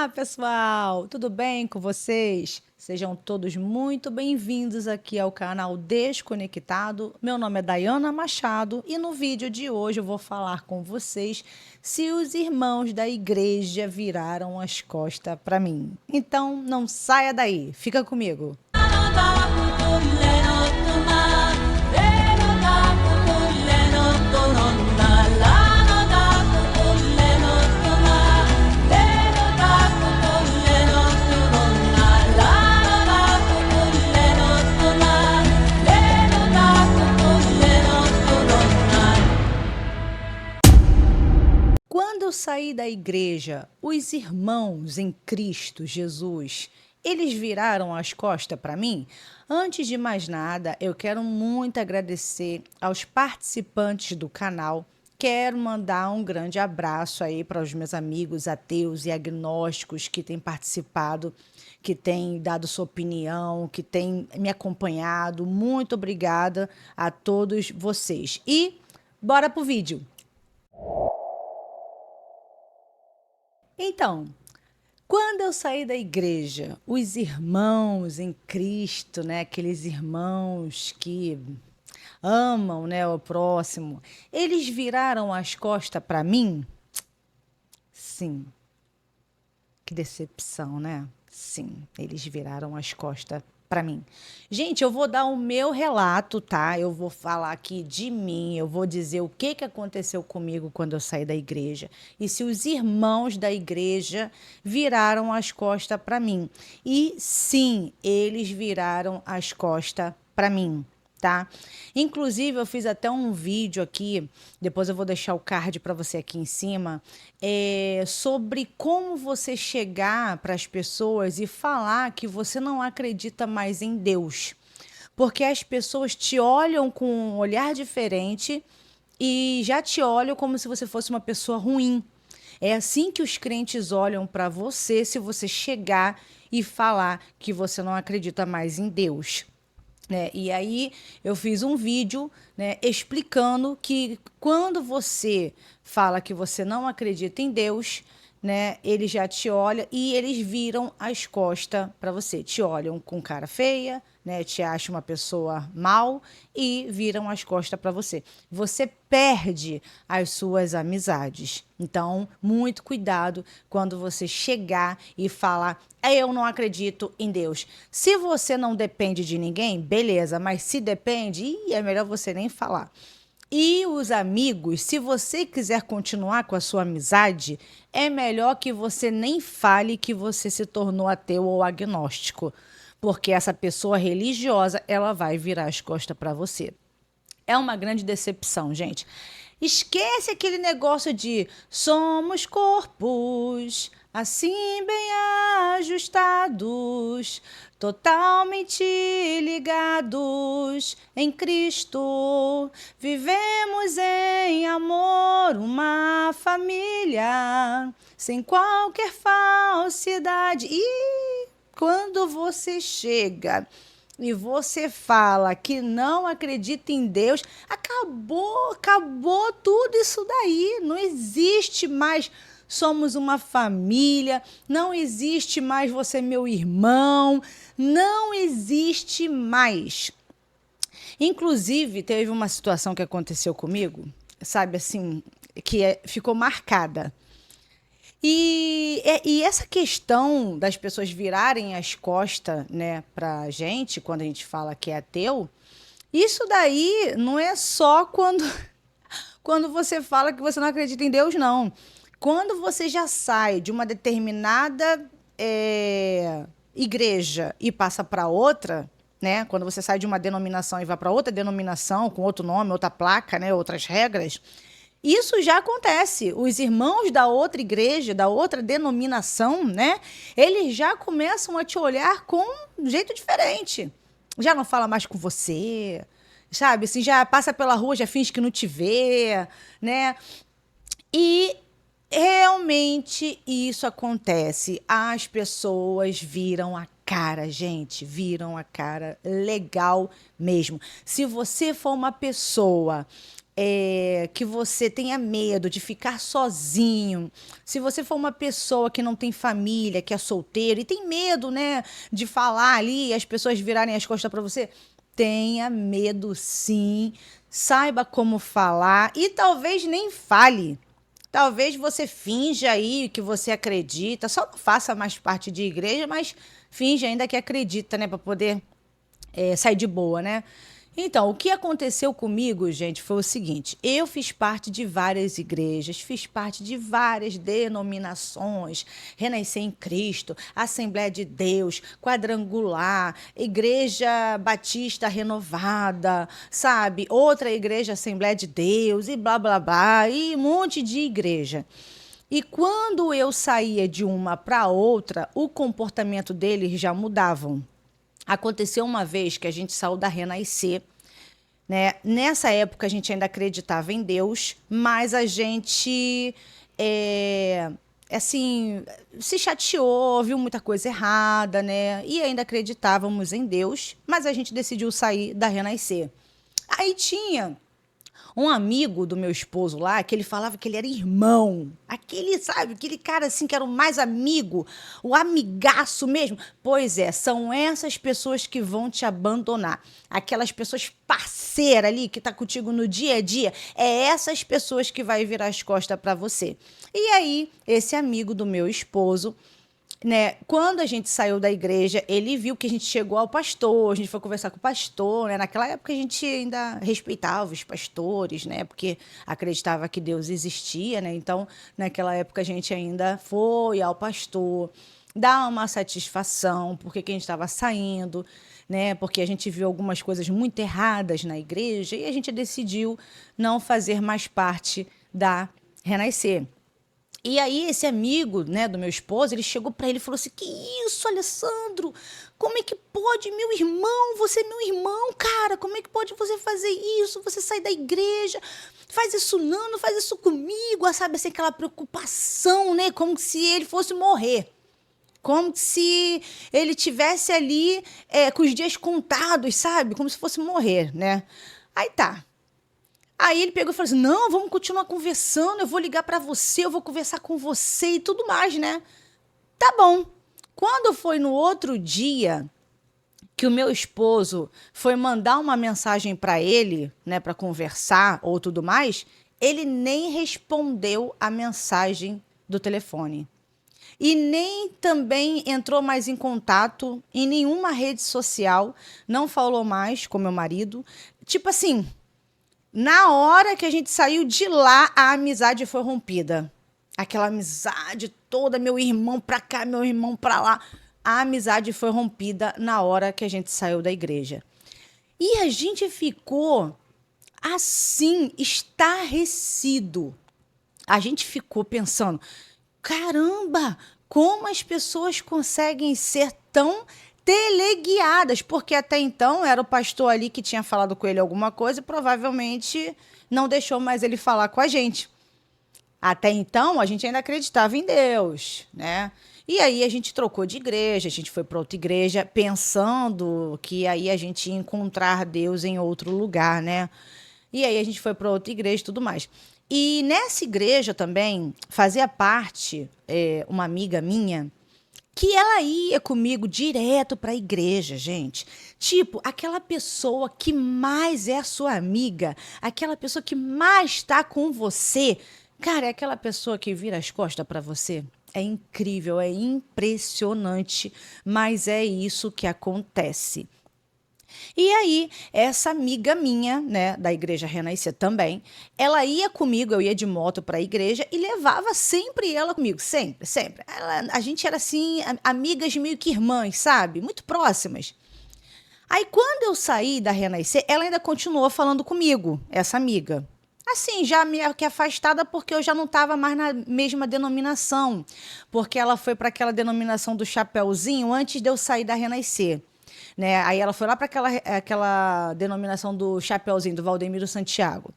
Olá, pessoal! Tudo bem com vocês? Sejam todos muito bem-vindos aqui ao canal Desconectado. Meu nome é Dayana Machado e no vídeo de hoje eu vou falar com vocês se os irmãos da igreja viraram as costas para mim. Então, não saia daí, fica comigo. Quando eu saí da igreja, os irmãos em Cristo Jesus, eles viraram as costas para mim? Antes de mais nada, eu quero muito agradecer aos participantes do canal. Quero mandar um grande abraço aí para os meus amigos ateus e agnósticos que têm participado, que têm dado sua opinião, que têm me acompanhado. Muito obrigada a todos vocês. E bora pro vídeo. Então, quando eu saí da igreja, os irmãos em Cristo, né, aqueles irmãos que amam, né, o próximo, eles viraram as costas para mim? Sim. Que decepção, né? Sim, eles viraram as costas para mim. Gente, eu vou dar o meu relato, tá? Eu vou falar aqui de mim, eu vou dizer o que aconteceu comigo quando eu saí da igreja e se os irmãos da igreja viraram as costas para mim. E sim, eles viraram as costas para mim. Tá? Inclusive, eu fiz até um vídeo aqui, depois eu vou deixar o card para você aqui em cima, sobre como você chegar para as pessoas e falar que você não acredita mais em Deus. Porque as pessoas te olham com um olhar diferente e já te olham como se você fosse uma pessoa ruim. É assim que os crentes olham para você se você chegar e falar que você não acredita mais em Deus. E aí eu fiz um vídeo, né, explicando que quando você fala que você não acredita em Deus, né, ele já te olha e eles viram as costas para você. Te olham com cara feia, né, te acham uma pessoa mal e viram as costas para você. Você perde as suas amizades. Então, muito cuidado quando você chegar e falar: eu não acredito em Deus. Se você não depende de ninguém, beleza, mas se depende, é melhor você nem falar. E os amigos, se você quiser continuar com a sua amizade, é melhor que você nem fale que você se tornou ateu ou agnóstico, porque essa pessoa religiosa, ela vai virar as costas para você. É uma grande decepção, gente. Esquece aquele negócio de somos corpos, assim bem ajustados, totalmente ligados em Cristo. Vivemos em amor, uma família, sem qualquer falsidade. E quando você chega e você fala que não acredita em Deus, acabou tudo isso daí. Não existe mais somos uma família, não existe mais você meu irmão, não existe mais. Inclusive, teve uma situação que aconteceu comigo, sabe assim, que ficou marcada. E essa questão das pessoas virarem as costas, né, pra gente, quando a gente fala que é ateu, isso daí não é só quando você fala que você não acredita em Deus, não. Quando você já sai de uma determinada igreja e passa para outra, né? Quando você sai de uma denominação e vai para outra denominação, com outro nome, outra placa, né, outras regras, isso já acontece. Os irmãos da outra igreja, da outra denominação, né? Eles já começam a te olhar com um jeito diferente. Já não fala mais com você, sabe? Assim, já passa pela rua, já finge que não te vê, né? E realmente isso acontece. As pessoas viram a cara, gente, viram a cara legal mesmo. Se você for uma pessoa que você tenha medo de ficar sozinho, se você for uma pessoa que não tem família, que é solteiro e tem medo, né, de falar ali e as pessoas virarem as costas para você, tenha medo sim, saiba como falar e talvez nem fale. Talvez você finja aí que você acredita, só não faça mais parte de igreja, mas finge ainda que acredita, né, para poder sair de boa, né? Então, o que aconteceu comigo, gente, foi o seguinte: eu fiz parte de várias igrejas, fiz parte de várias denominações, Renascer em Cristo, Assembleia de Deus, Quadrangular, Igreja Batista Renovada, sabe? Outra igreja Assembleia de Deus e blá blá blá, e um monte de igreja. E quando eu saía de uma para outra, o comportamento deles já mudavam. Aconteceu uma vez que a gente saiu da Renascer, né? Nessa época a gente ainda acreditava em Deus, mas a gente assim se chateou, viu muita coisa errada, né? E ainda acreditávamos em Deus, mas a gente decidiu sair da Renascer. Aí tinha um amigo do meu esposo lá, que ele falava que ele era irmão. Aquele, sabe, aquele cara assim que era o mais amigo, o amigaço mesmo. Pois é, são essas pessoas que vão te abandonar. Aquelas pessoas parceiras ali que tá contigo no dia a dia, é essas pessoas que vai virar as costas para você. E aí, esse amigo do meu esposo, né, quando a gente saiu da igreja, ele viu que a gente chegou ao pastor, a gente foi conversar com o pastor, né? Naquela época a gente ainda respeitava os pastores, né? Porque acreditava que Deus existia, né? Então, naquela época a gente ainda foi ao pastor dar uma satisfação, porque que a gente estava saindo, né? Porque a gente viu algumas coisas muito erradas na igreja e a gente decidiu não fazer mais parte da Renascer. E aí esse amigo, né, do meu esposo, ele chegou para ele e falou assim: "Que isso, Alessandro? Como é que pode, meu irmão? Você é meu irmão, cara. Como é que pode você fazer isso? Você sai da igreja, faz isso não faz isso comigo", sabe, assim, aquela preocupação, né, como se ele fosse morrer. Como se ele tivesse ali com os dias contados, sabe? Como se fosse morrer, né? Aí tá. Aí ele pegou e falou assim: "Não, vamos continuar conversando, eu vou ligar para você, eu vou conversar com você e tudo mais, né?" Tá bom. Quando foi no outro dia que o meu esposo foi mandar uma mensagem para ele, né, para conversar ou tudo mais, ele nem respondeu a mensagem do telefone. E nem também entrou mais em contato em nenhuma rede social, não falou mais com meu marido. Tipo assim, na hora que a gente saiu de lá, a amizade foi rompida. Aquela amizade toda, meu irmão pra cá, meu irmão pra lá. A amizade foi rompida na hora que a gente saiu da igreja. E a gente ficou assim, estarrecido. A gente ficou pensando: caramba, como as pessoas conseguem ser tão teleguiadas? Porque até então era o pastor ali que tinha falado com ele alguma coisa e provavelmente não deixou mais ele falar com a gente. Até então a gente ainda acreditava em Deus, né? E aí a gente trocou de igreja, a gente foi para outra igreja pensando que aí a gente ia encontrar Deus em outro lugar, né? E aí a gente foi para outra igreja e tudo mais. E nessa igreja também fazia parte uma amiga minha que ela ia comigo direto para a igreja, gente. Tipo, aquela pessoa que mais é a sua amiga, aquela pessoa que mais está com você, cara, é aquela pessoa que vira as costas para você. É incrível, é impressionante, mas é isso que acontece. E aí, essa amiga minha, né, da igreja Renascer também, ela ia comigo, eu ia de moto para a igreja e levava sempre ela comigo, sempre, sempre. A gente era assim, amigas meio que irmãs, sabe? Muito próximas. Aí, quando eu saí da Renascer, ela ainda continuou falando comigo, essa amiga. Assim, já meio que afastada, porque eu já não estava mais na mesma denominação. Porque ela foi para aquela denominação do Chapeuzinho antes de eu sair da Renascer. Né? Aí ela foi lá para aquela denominação do Chapeuzinho, do Valdemiro Santiago.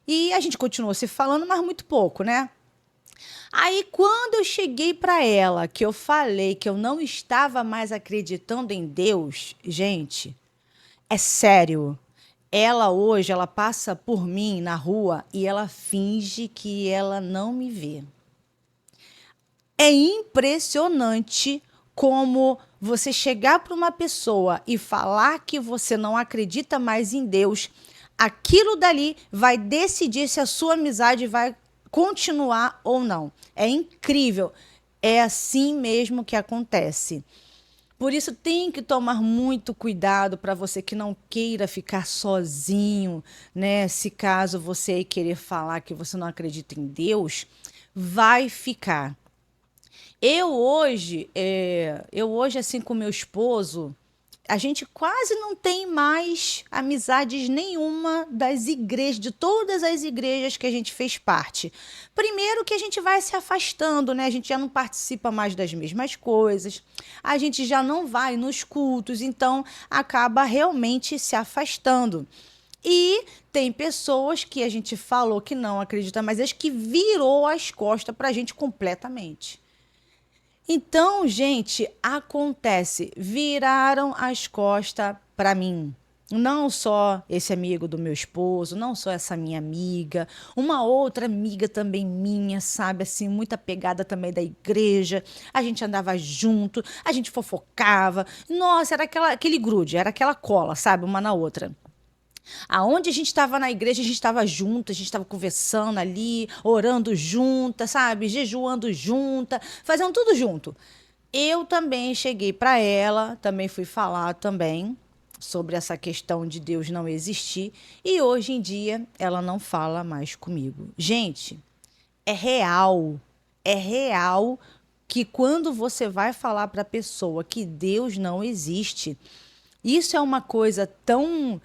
E a gente continuou se falando, mas muito pouco, né? Aí, quando eu cheguei para ela, que eu falei que eu não estava mais acreditando em Deus, gente, é sério. Ela hoje, ela passa por mim na rua e ela finge que ela não me vê. É impressionante como você chegar para uma pessoa e falar que você não acredita mais em Deus, aquilo dali vai decidir se a sua amizade vai continuar ou não. É incrível. É assim mesmo que acontece. Por isso tem que tomar muito cuidado para você que não queira ficar sozinho, né? Se caso você querer falar que você não acredita em Deus, vai ficar. Eu hoje, assim, com meu esposo, a gente quase não tem mais amizades nenhuma das igrejas, de todas as igrejas que a gente fez parte. Primeiro que a gente vai se afastando, né? A gente já não participa mais das mesmas coisas, a gente já não vai nos cultos, então acaba realmente se afastando. E tem pessoas que a gente falou que não acredita, mas as que virou as costas para a gente completamente. Então, gente, acontece, viraram as costas para mim. Não só esse amigo do meu esposo, não só essa minha amiga, uma outra amiga também minha, sabe, assim, muita pegada também da igreja. A gente andava junto, a gente fofocava. Nossa, era aquele grude, era aquela cola, sabe, uma na outra. Aonde a gente estava na igreja, a gente estava junto, a gente estava conversando ali, orando junta, sabe? Jejuando junta, fazendo tudo junto. Eu também cheguei para ela, também fui falar também sobre essa questão de Deus não existir, e hoje em dia ela não fala mais comigo. Gente, é real que quando você vai falar para a pessoa que Deus não existe, isso é uma coisa tão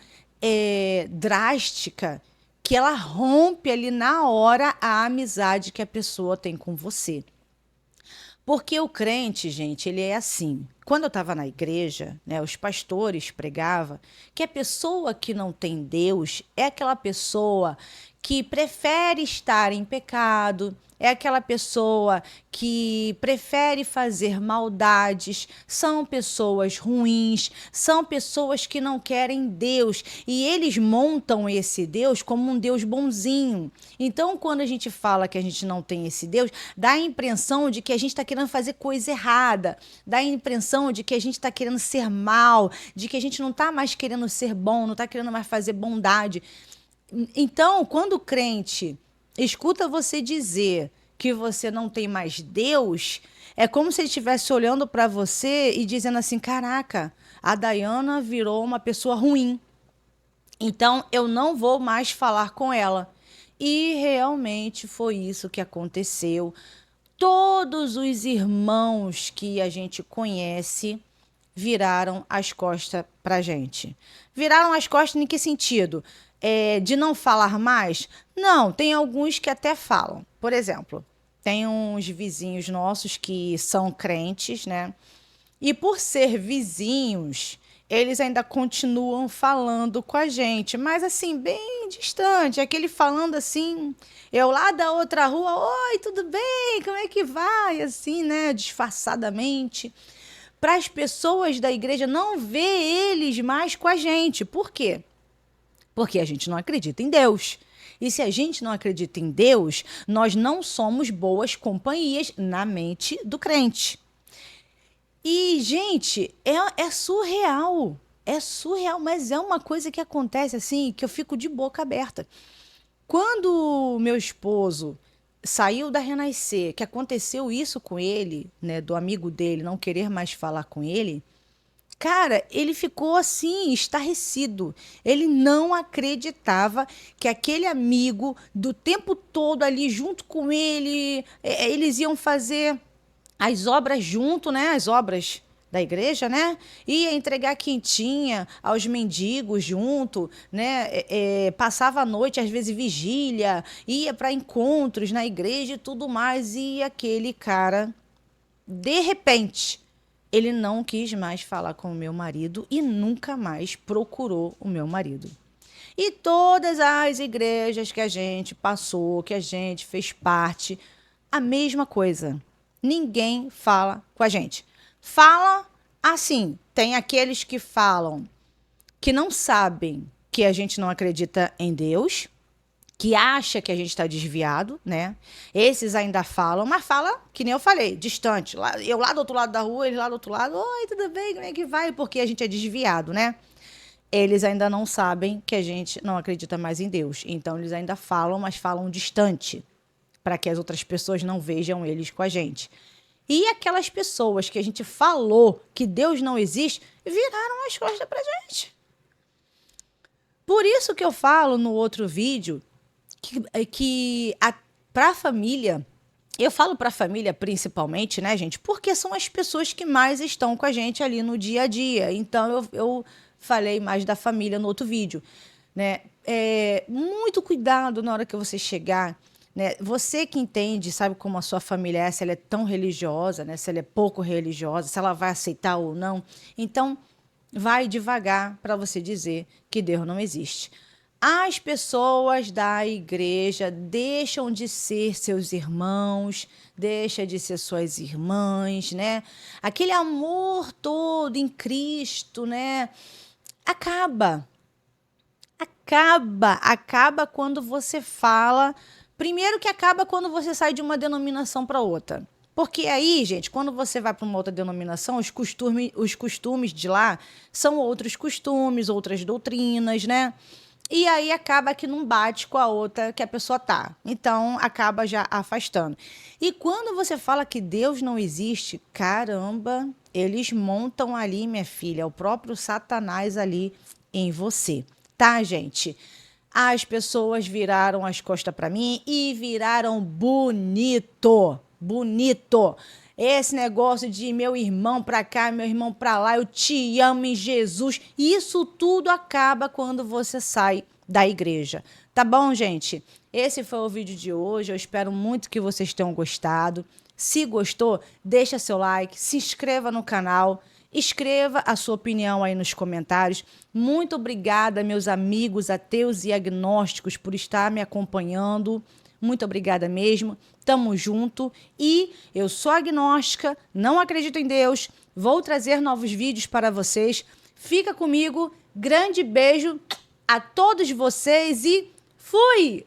drástica que ela rompe ali na hora a amizade que a pessoa tem com você. Porque o crente, gente, ele é assim. Quando eu estava na igreja, né, os pastores pregavam que a pessoa que não tem Deus é aquela pessoa que prefere estar em pecado, é aquela pessoa que prefere fazer maldades, são pessoas ruins, são pessoas que não querem Deus e eles montam esse Deus como um Deus bonzinho. Então, quando a gente fala que a gente não tem esse Deus, dá a impressão de que a gente está querendo fazer coisa errada, dá a impressão de que a gente está querendo ser mal, de que a gente não está mais querendo ser bom, não está querendo mais fazer bondade. Então, quando o crente escuta você dizer que você não tem mais Deus, é como se ele estivesse olhando para você e dizendo assim: caraca, a Dayana virou uma pessoa ruim. Então, eu não vou mais falar com ela. E realmente foi isso que aconteceu. Todos os irmãos que a gente conhece viraram as costas pra gente. Viraram as costas em que sentido? De não falar mais? Não, tem alguns que até falam. Por exemplo, tem uns vizinhos nossos que são crentes, né? E por ser vizinhos, eles ainda continuam falando com a gente, mas assim, bem distante, aquele falando assim, eu lá da outra rua, oi, tudo bem? Como é que vai? Assim, né, disfarçadamente, para as pessoas da igreja não ver eles mais com a gente. Por quê? Porque a gente não acredita em Deus. E se a gente não acredita em Deus, nós não somos boas companhias na mente do crente. E, gente, é surreal. É surreal, mas é uma coisa que acontece assim, que eu fico de boca aberta. Quando o meu esposo saiu da Renascer, que aconteceu isso com ele, né, do amigo dele não querer mais falar com ele, cara, ele ficou assim, estarrecido. Ele não acreditava que aquele amigo, do tempo todo ali junto com ele, eles iam fazer as obras junto, né? As obras da igreja, né? Ia entregar quentinha aos mendigos junto, né? Passava a noite, às vezes vigília, ia para encontros na igreja e tudo mais. E aquele cara, de repente, ele não quis mais falar com o meu marido e nunca mais procurou o meu marido. E todas as igrejas que a gente passou, que a gente fez parte, a mesma coisa. Ninguém fala com a gente. Fala assim, tem aqueles que falam que não sabem porque a gente não acredita em Deus, que acha que a gente está desviado, né? Esses ainda falam, mas fala, que nem eu falei, distante. Eu lá do outro lado da rua, eles lá do outro lado. Oi, tudo bem? Como é que vai? Porque a gente é desviado, né? Eles ainda não sabem que a gente não acredita mais em Deus. Então, eles ainda falam, mas falam distante, para que as outras pessoas não vejam eles com a gente. E aquelas pessoas que a gente falou que Deus não existe, viraram as costas pra gente. Por isso que eu falo no outro vídeo que para a família, eu falo para a família principalmente, né, gente? Porque são as pessoas que mais estão com a gente ali no dia a dia. Então, eu falei mais da família no outro vídeo, né? Muito cuidado na hora que você chegar, né? Você que entende, sabe como a sua família é, se ela é tão religiosa, né? Se ela é pouco religiosa, se ela vai aceitar ou não. Então, vai devagar para você dizer que Deus não existe. As pessoas da igreja deixam de ser seus irmãos, deixa de ser suas irmãs, né? Aquele amor todo em Cristo, né? Acaba quando você fala. Primeiro que acaba quando você sai de uma denominação para outra. Porque aí, gente, quando você vai para uma outra denominação, os costumes de lá são outros costumes, outras doutrinas, né? E aí acaba que não bate com a outra que a pessoa tá. Então, acaba já afastando. E quando você fala que Deus não existe, caramba, eles montam ali, minha filha, o próprio Satanás ali em você. Tá, gente? As pessoas viraram as costas para mim e viraram bonito. Bonito. Esse negócio de meu irmão para cá, meu irmão para lá, eu te amo em Jesus. Isso tudo acaba quando você sai da igreja. Tá bom, gente? Esse foi o vídeo de hoje. Eu espero muito que vocês tenham gostado. Se gostou, deixa seu like, se inscreva no canal. Escreva a sua opinião aí nos comentários. Muito obrigada, meus amigos ateus e agnósticos, por estar me acompanhando. Muito obrigada mesmo. Tamo junto. E eu sou agnóstica, não acredito em Deus. Vou trazer novos vídeos para vocês. Fica comigo. Grande beijo a todos vocês e fui!